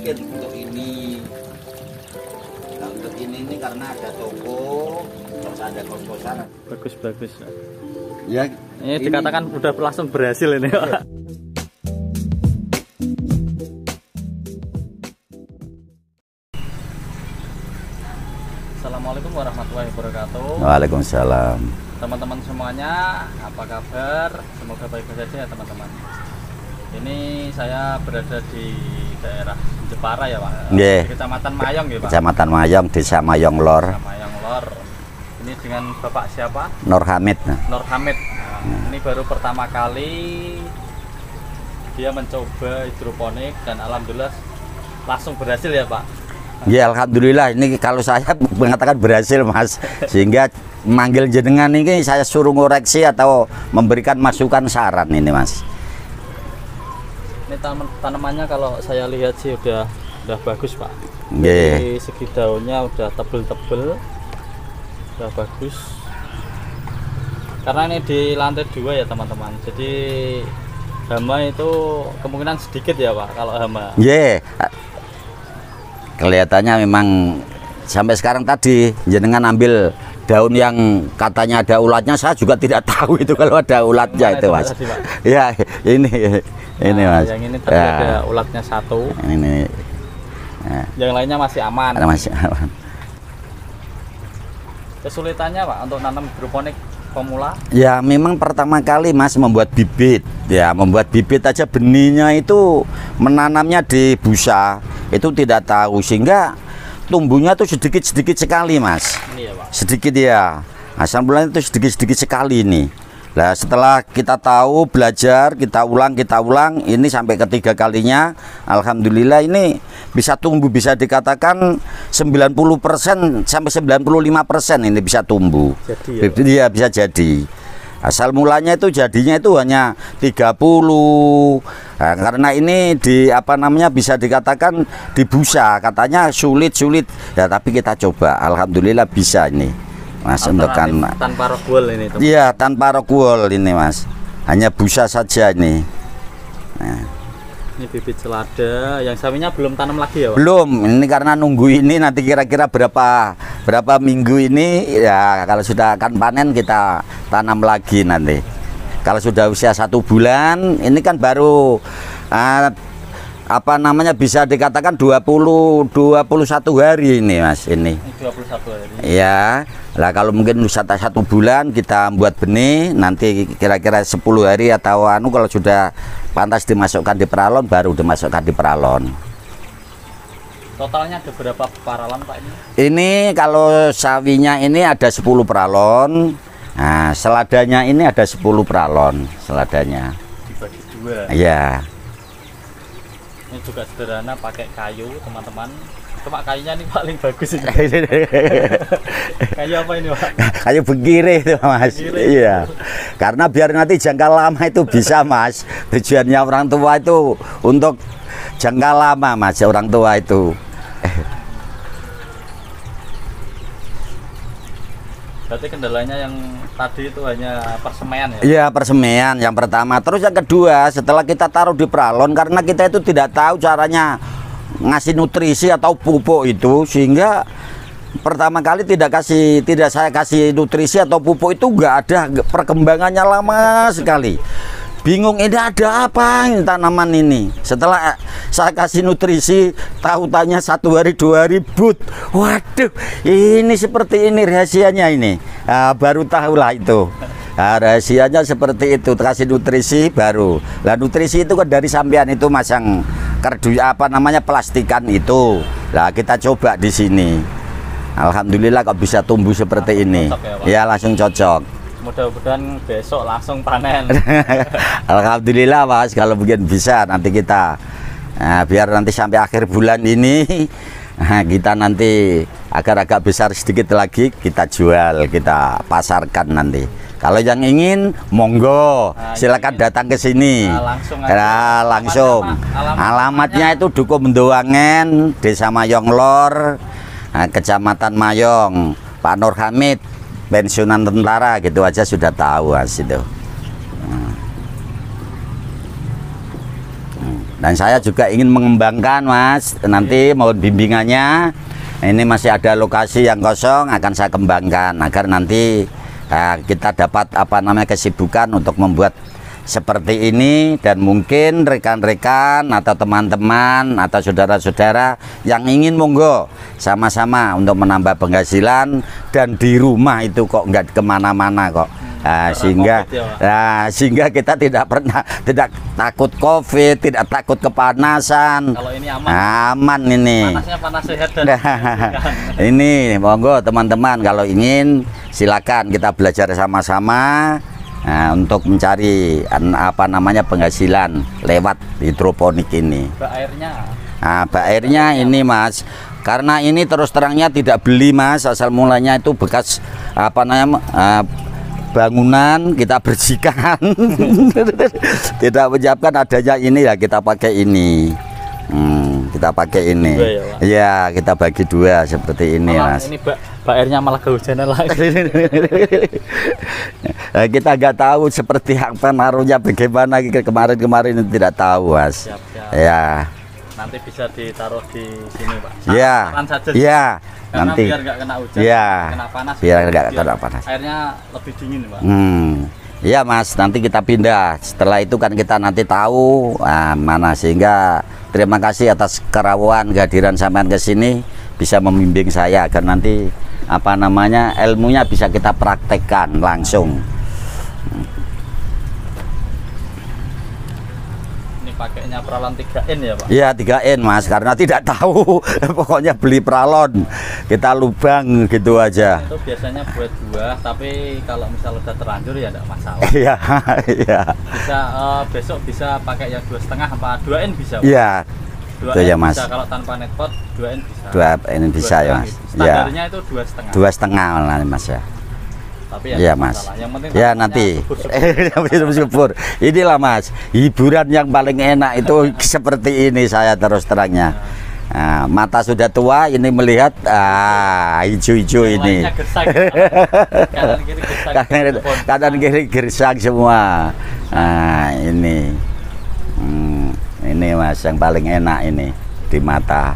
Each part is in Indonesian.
mungkin untuk ini. Nah, untuk ini karena ada toko, terus ada kos-kosan. Bagus. Ya, ini dikatakan udah langsung berhasil ini, Pak. Assalamualaikum warahmatullahi wabarakatuh. Waalaikumsalam. Teman-teman semuanya, apa kabar? Semoga baik-baik saja ya teman-teman. Ini saya berada di daerah Jepara ya Pak. Yeah. Di Kecamatan Mayong ya Pak. Kecamatan Mayong, Desa Mayong Lor. Desa Mayong Lor. Ini dengan Bapak siapa? Nur Hamid. Nur Hamid. Nah, ini baru pertama kali dia mencoba hidroponik dan alhamdulillah langsung berhasil ya Pak. Ya alhamdulillah, ini kalau saya mengatakan berhasil Mas, sehingga manggil jenengan ini saya suruh ngoreksi atau memberikan masukan saran ini Mas. Ini tanamannya kalau saya lihat sih udah bagus Pak. Yeah. Dari segi daunnya udah tebel-tebel, udah bagus. Karena ini di lantai 2 ya teman-teman, jadi hama itu kemungkinan sedikit ya Pak kalau hama. Yeah. Kelihatannya memang sampai sekarang tadi jenengan ambil daun yang katanya ada ulatnya, saya juga tidak tahu itu kalau ada ulatnya itu Mas. Tadi, Pak? Ya ini Mas. Yang ini tadi ada ulatnya satu. Ini. Ya. Yang lainnya masih aman. Masih aman. Kesulitannya Pak untuk nanam hidroponik pemula? Ya memang pertama kali Mas membuat bibit. Ya membuat bibit aja benihnya itu menanamnya di busa itu tidak tahu, sehingga tumbuhnya tuh sedikit-sedikit sekali Mas. Ini ya Pak. Sedikit ya. Asal bulan itu sedikit-sedikit sekali ini. Nah setelah kita tahu, belajar, kita ulang, ini sampai ketiga kalinya, alhamdulillah ini bisa tumbuh, bisa dikatakan 90% sampai 95% ini bisa tumbuh. Jadi ya bisa jadi. Asal mulanya itu jadinya itu hanya 30. Nah, karena ini bisa dikatakan di busa, katanya sulit ya, tapi kita coba, alhamdulillah bisa ini Mas. Untuk tanpa rockwool ini tuh. Iya, tanpa rockwool ini Mas, hanya busa saja ini. Nah. Ini bibit selada, yang sawinya belum tanam lagi ya Pak? Belum, ini karena nunggu ini nanti kira-kira berapa minggu ini ya, kalau sudah akan panen kita tanam lagi nanti. Kalau sudah usia 1 bulan, ini kan baru bisa dikatakan 21 hari ini Mas ini. 21 hari. Ya. Lah kalau mungkin usia 1 bulan kita buat benih, nanti kira-kira 10 hari atau kalau sudah pantas dimasukkan di peralon, baru dimasukkan di peralon. Totalnya ada berapa paralon Pak ini? Ini kalau sawinya ini ada 10 peralon. Nah, seladanya ini ada 10 peralon, seladanya. Dibagi 2. Iya. Ini juga sederhana, pakai kayu teman-teman. Cuma kayunya ini paling bagus ini. Kayu apa ini Pak? Kayu begire itu Mas. Begire. Iya. Karena biar nanti jangka lama itu bisa Mas. Tujuannya orang tua itu untuk jangka lama Mas, orang tua itu. Berarti kendalanya yang tadi itu hanya persemaian ya? Iya, persemaian yang pertama. Terus yang kedua, setelah kita taruh di peralon, karena kita itu tidak tahu caranya ngasih nutrisi atau pupuk itu, sehingga pertama kali tidak saya kasih nutrisi atau pupuk itu nggak ada, perkembangannya lama sekali. Bingung ini ada apa ini tanaman ini. Setelah saya kasih nutrisi, tautannya 1 hari 2 hari but. Waduh, ini seperti ini rahasianya ini. Nah, baru tahulah itu. Nah, rahasianya seperti itu, kasih nutrisi baru. Lah nutrisi itu kan dari sampean itu masang kardus plastikan itu. Lah kita coba di sini. Alhamdulillah kok bisa tumbuh seperti ini. Ya langsung cocok. Mudah-mudahan besok langsung panen. Alhamdulillah Mas, kalau begini bisa nanti kita biar nanti sampai akhir bulan ini kita nanti agak besar sedikit lagi kita jual, kita pasarkan nanti. Kalau yang ingin monggo silakan datang ke sini. Langsung. Alamatnya itu Dukuh Mendowangen, Desa Mayong Lor, Kecamatan Mayong. Pak Nur Hamid, pensiunan tentara, gitu aja sudah tahu Mas itu. Dan saya juga ingin mengembangkan Mas, nanti mohon bimbingannya. Ini masih ada lokasi yang kosong, akan saya kembangkan agar nanti kita dapat kesibukan untuk membuat seperti ini. Dan mungkin rekan-rekan atau teman-teman atau saudara-saudara yang ingin, monggo sama-sama untuk menambah penghasilan. Dan di rumah itu kok nggak kemana-mana kok. Sehingga kita tidak takut COVID, tidak takut kepanasan. Kalau ini aman. Aman ini. Panasnya panas sehat dan ini monggo teman-teman, kalau ingin silakan kita belajar sama-sama untuk mencari penghasilan lewat hidroponik ini. Bak airnya ini Mas, karena ini terus terangnya tidak beli Mas, asal mulanya itu bekas bangunan kita bersihkan. Tidak menyiapkan adanya ini, ya kita pakai ini. Kita pakai ini. Ya, kita bagi dua seperti ini Mas. Ini bak airnya malah kehujanan lagi. Kita nggak tahu seperti apa naruhnya, bagaimana kemarin tidak tahu Mas. Siap. Ya. Nanti bisa ditaruh di sini Pak. Ya. Ya. Karena Nanti biar nggak kena hujan, kena panas. Biar nggak kena panas. Airnya lebih dingin Pak. Iya Mas, nanti kita pindah. Setelah itu kan kita nanti tahu mana, sehingga terima kasih atas kerawan kehadiran sampean ke sini, bisa membimbing saya agar nanti ilmunya bisa kita praktekkan langsung. Pakainya pralon 3N ya Pak? Iya 3N Mas, karena tidak tahu. Pokoknya beli pralon, kita lubang gitu aja. Itu biasanya buat buah, tapi kalau misal udah terlanjur ya tidak masalah. Iya. Bisa besok bisa pakai yang 2,5 apa 2N bisa Pak? Iya. 2N ya, Mas. Bisa, kalau tanpa netpot 2N bisa. 2N bisa ya Mas. Standarnya itu 2,5. 2,5 lah Mas ya. Tapi ya Mas, yang penting ya nanti syukur. Inilah Mas, hiburan yang paling enak itu seperti ini, saya terus terangnya. Mata sudah tua, ini melihat hijau-hijau ini. Kanan kiri gersang semua. Ini Mas yang paling enak ini di mata.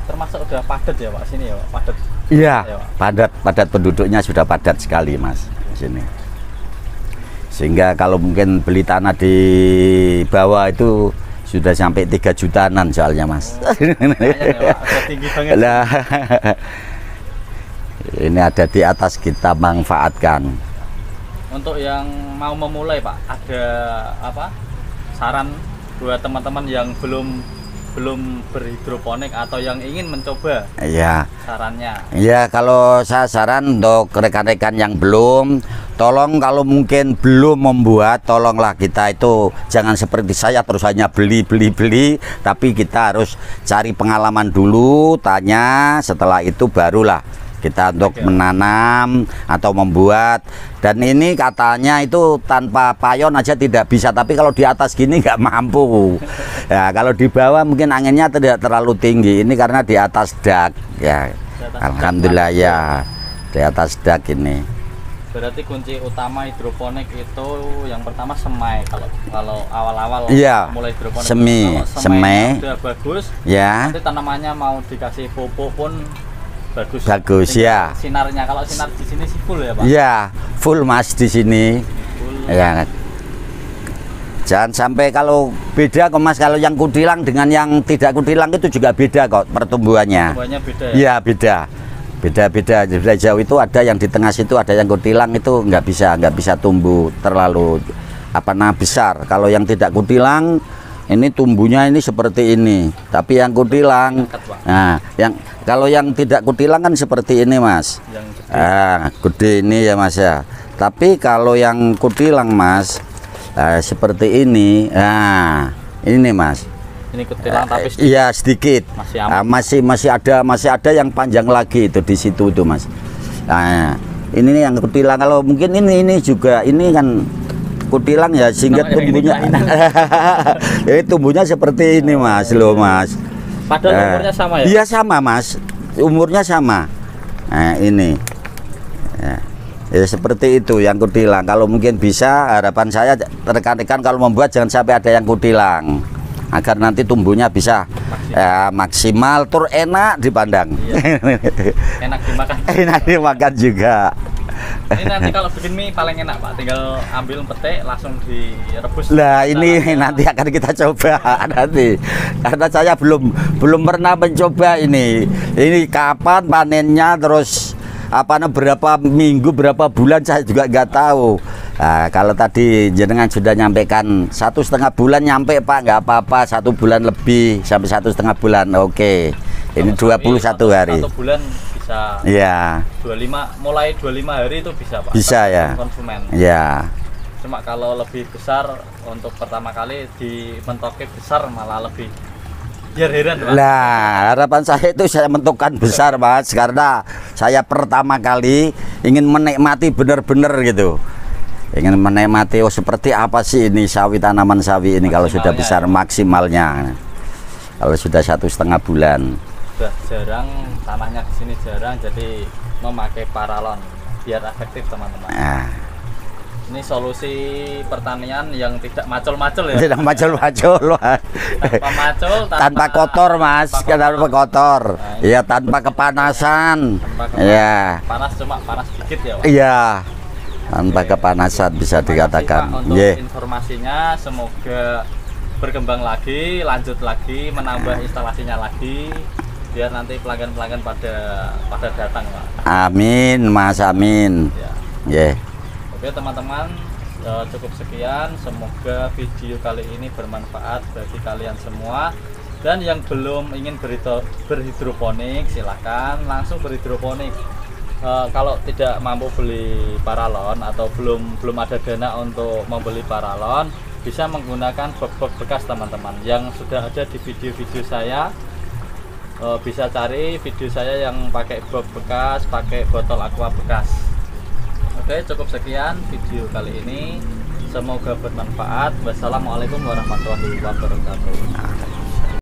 Termasuk udah padat ya Pak sini ya Pak, padat. Iya, padat penduduknya sudah padat sekali Mas di sini. Sehingga kalau mungkin beli tanah di bawah itu sudah sampai 3 jutaan soalnya Mas. Tinggi banget. Nah, ini ada di atas, kita manfaatkan. Untuk yang mau memulai Pak, ada saran buat teman-teman yang belum berhidroponik atau yang ingin mencoba? Iya. Sarannya? Iya, kalau saya saran untuk rekan-rekan yang belum, tolong kalau mungkin belum membuat, tolonglah kita itu jangan seperti saya terus hanya beli, tapi kita harus cari pengalaman dulu, tanya, setelah itu barulah kita untuk menanam atau membuat. Dan ini katanya itu tanpa payon aja tidak bisa, tapi kalau di atas gini nggak mampu. Ya, kalau di bawah mungkin anginnya tidak terlalu tinggi, ini karena di atas dak ya. Alhamdulillah ya, di atas dak ini. Berarti kunci utama hidroponik itu yang pertama semai. Kalau awal-awal mulai hidroponik, semai udah bagus ya, nanti tanamannya mau dikasih pupuk pun bagus ya. Sinarnya, kalau sinar di sini sih full ya Pak? Iya, full Mas di sini. Full. Ya. Jangan sampai kalau beda kok Mas, kalau yang kutilang dengan yang tidak kutilang itu juga beda kok pertumbuhannya. Pertumbuhannya beda ya? Iya, beda. Beda jauh itu, ada yang di tengah situ, ada yang kutilang itu nggak bisa tumbuh terlalu besar. Kalau yang tidak kutilang ini tumbuhnya ini seperti ini, tapi yang kutilang, kalau yang tidak kutilang kan seperti ini Mas, gede ini ya Mas ya. Tapi kalau yang kutilang Mas, seperti ini, ini Mas. Ini kutilang tapi sedikit. Iya sedikit, masih ada yang panjang lagi itu di situ tuh Mas. Ini yang kutilang. Kalau mungkin ini juga, ini kan kutilang ya, sehingga tumbuhnya tumbuhnya seperti ini Mas, loh Mas. Padahal umurnya sama ya? Iya sama Mas, umurnya sama. Ini Ya seperti itu yang kutilang. Kalau mungkin bisa, harapan saya rekan-rekan kalau membuat jangan sampai ada yang kutilang, agar nanti tumbuhnya bisa maksimal, tur enak dipandang. Iya. Enak dimakan. Enak dimakan juga. Ini nanti kalau bikin mie paling enak Pak, tinggal ambil petik langsung direbus. Nah ini nanti akan kita coba nanti, karena saya belum pernah mencoba ini. Ini kapan panennya, terus berapa minggu, berapa bulan saya juga nggak tahu. Nah, kalau tadi jenengan sudah nyampaikan 1,5 bulan nyampe Pak, nggak apa-apa, 1 bulan lebih sampai 1,5 bulan, oke. Ini 21 hari. 1 bulan bisa. Ya. 25, mulai 25 hari itu bisa Pak. Bisa ya. Konsumen. Ya. Cuma kalau lebih besar untuk pertama kali di mentoknya besar malah lebih biar heran Pak. Nah, harapan saya itu saya menentukan besar Mas, karena saya pertama kali ingin menikmati benar-benar gitu. Ingin menikmati seperti apa sih ini sawi, tanaman sawi ini kalau sudah besar ya. Maksimalnya. Kalau sudah 1,5 bulan. Sudah jarang, tanahnya di sini jarang, jadi memakai paralon biar efektif teman-teman. Nah. Ini solusi pertanian yang tidak macul-macul ya. Tidak macul-macul. Tanpa macul, tanpa kotor Mas, tanpa kotor. Iya, tanpa kepanasan. Iya. Panas cuma panas dikit ya Pak. Iya. Tanpa kepanasan bisa dikatakan. Untuk informasinya, semoga berkembang lagi, lanjut lagi, menambah instalasinya lagi, biar nanti pelanggan-pelanggan pada datang Pak. Amin Mas, amin. Ya. Oke teman-teman, cukup sekian, semoga video kali ini bermanfaat bagi kalian semua. Dan yang belum ingin berhidroponik silahkan langsung berhidroponik. Kalau tidak mampu beli paralon atau belum ada dana untuk membeli paralon, bisa menggunakan box-box bekas teman-teman yang sudah ada di video-video saya. Bisa cari video saya yang pakai box bekas, pakai botol aqua bekas. Oke, cukup sekian video kali ini, semoga bermanfaat. Wassalamualaikum warahmatullahi wabarakatuh.